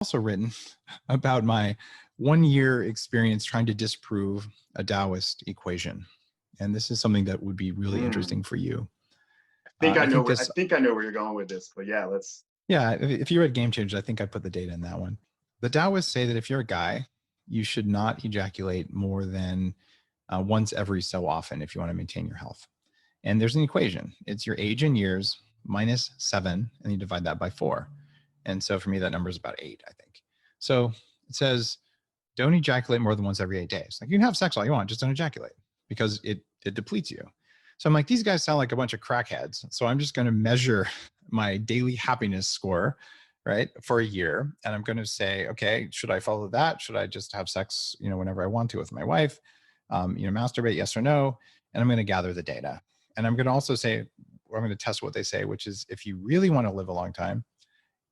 also written about my 1-year experience trying to disprove a Taoist equation. And this is something that would be really interesting for you. I think I know where you're going with this, but yeah, let's. Yeah, if you read Game Changers, I think I put the data in that one. The Taoists say that if you're a guy, you should not ejaculate more than once every so often if you want to maintain your health. And there's an equation. It's your age in years minus 7, and you divide that by 4. And so for me, that number is about 8, I think. So it says, don't ejaculate more than once every 8 days. Like, you can have sex all you want, just don't ejaculate, because it depletes you. So I'm like, these guys sound like a bunch of crackheads. So I'm just going to measure my daily happiness score, right, for a year. And I'm going to say, okay, should I follow that? Should I just have sex, whenever I want to with my wife? Masturbate, yes or no? And I'm going to gather the data. And I'm going to also say, or I'm going to test what they say, which is, if you really want to live a long time,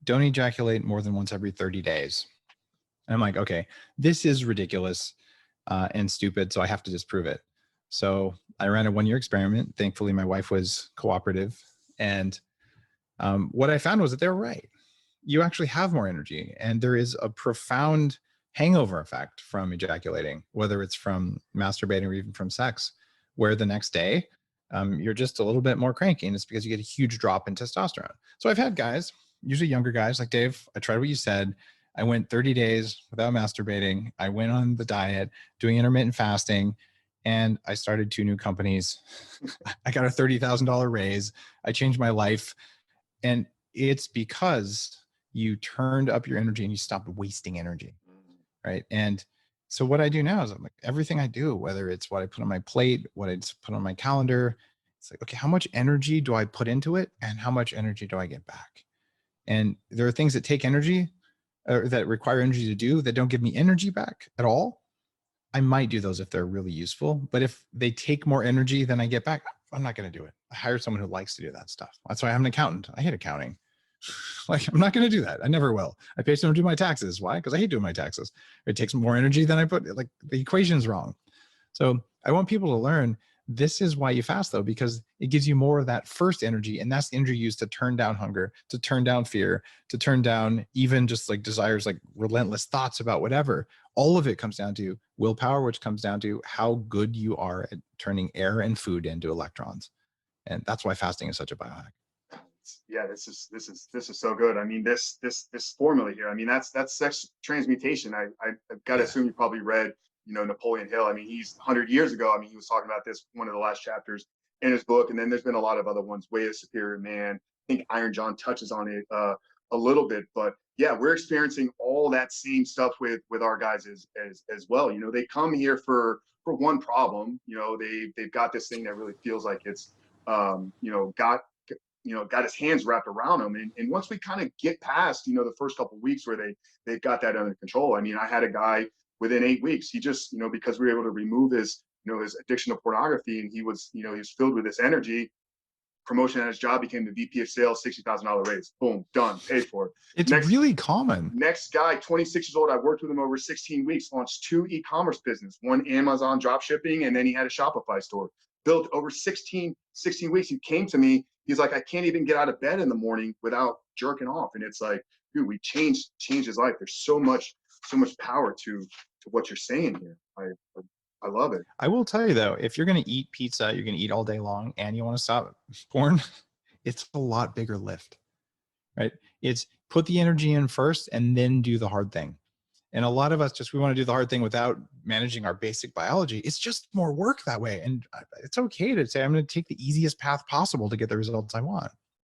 don't ejaculate more than once every 30 days. And I'm like, okay, this is ridiculous and stupid, so I have to disprove it. So I ran a 1-year experiment. Thankfully, my wife was cooperative. And what I found was that they were right. You actually have more energy. And there is a profound hangover effect from ejaculating, whether it's from masturbating or even from sex, where the next day you're just a little bit more cranky. And it's because you get a huge drop in testosterone. So I've had guys, usually younger guys, like, Dave, I tried what you said. I went 30 days without masturbating. I went on the diet, doing intermittent fasting, and I started 2 new companies. I got a $30,000 raise. I changed my life. And it's because you turned up your energy and you stopped wasting energy, right? And so what I do now is, I'm like, everything I do, whether it's what I put on my plate, what I put on my calendar, it's like, okay, how much energy do I put into it? And how much energy do I get back? And there are things that take energy, or that require energy to do, that don't give me energy back at all. I might do those if they're really useful. But if they take more energy than I get back, I'm not going to do it. I hired someone who likes to do that stuff. That's why I'm an accountant. I hate accounting. Like, I'm not going to do that. I never will. I pay someone to do my taxes. Why? Because I hate doing my taxes. It takes more energy than I put. Like, the equation's wrong. So I want people to learn, this is why you fast, though, because it gives you more of that first energy. And that's the energy used to turn down hunger, to turn down fear, to turn down even just like desires, like relentless thoughts about whatever. All of it comes down to willpower, which comes down to how good you are at turning air and food into electrons. And that's why fasting is such a biohack. Yeah, this is so good. I mean, this formula here. I mean, that's sex transmutation. I've got to assume you probably read, Napoleon Hill. I mean, he's 100 years ago. I mean, he was talking about this, one of the last chapters in his book. And then there's been a lot of other ones, Way of Superior Man. I think Iron John touches on it a little bit, but yeah, we're experiencing all that same stuff with our guys as well. They come here for one problem. They've got this thing that really feels like it's got his hands wrapped around him. And once we kind of get past, the first couple of weeks where they've got that under control. I mean, I had a guy within 8 weeks, he just, because we were able to remove his addiction to pornography, and he was filled with this energy. Promotion at his job, became the VP of sales, $60,000 raise. Boom, done, paid for it. It's really common. Next guy, 26 years old. I worked with him over 16 weeks, launched 2 e-commerce business, one Amazon drop shipping, and then he had a Shopify store. Built over 16 weeks. He came to me. He's like, I can't even get out of bed in the morning without jerking off. And it's like, dude, we changed his life. There's so much power to what you're saying here. I love it. I will tell you, though, if you're going to eat pizza, you're going to eat all day long, and you want to stop porn, it's a lot bigger lift, right? It's put the energy in first and then do the hard thing. And a lot of us we want to do the hard thing without managing our basic biology. It's just more work that way. And it's okay to say, I'm going to take the easiest path possible to get the results I want.